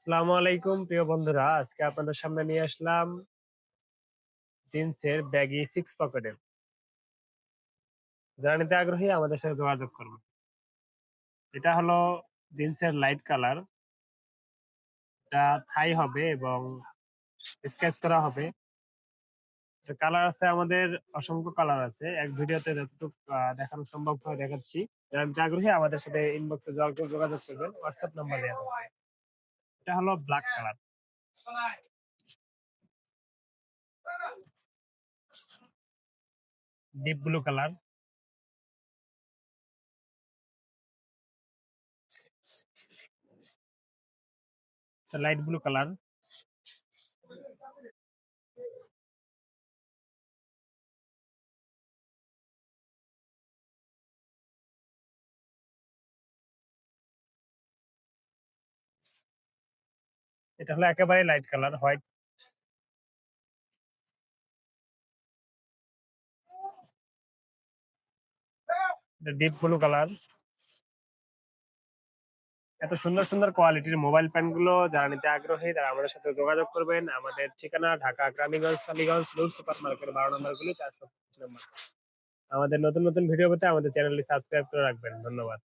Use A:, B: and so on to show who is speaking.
A: আসসালামু আলাইকুম প্রিয় বন্ধুরা, আজকে আপনাদের সামনে নিয়ে আসলাম জিন্সের ব্যাগি সিক্স পকেটের। যারা নিতে আগ্রহী আমাদের সাথে যোগাযোগ করুন। এটা হলো জিন্সের লাইট কালার। এটা থাই হবে এবং স্কেচ করা হবে। কালার আছে আমাদের, অসংখ্য কালার আছে। এক ভিডিওতে যতটুকু দেখানো সম্ভব হয় দেখাচ্ছি। যারা নিতে আগ্রহী আমাদের সাথে ইনবক্সে যোগাযোগ করবেন, হোয়াটসঅ্যাপ নাম্বার দেওয়া হবে। এটা হলো black colour, deep blue colour, light blue colour, এটা হলো একেবারে light colour white, deep blue colour. এত সুন্দর সুন্দর কোয়ালিটির মোবাইল প্যান্ট গুলো যারা নিতে আগ্রহী তারা আমাদের সাথে যোগাযোগ করবেন। আমাদের ঠিকানা Dhaka Keraniganj Tollygunge road super market 12 নম্বর গলি 425 নম্বর। আমাদের নতুন নতুন ভিডিও পেতে আমাদের চ্যানেলটি সাবস্ক্রাইব করে রাখবেন। ধন্যবাদ।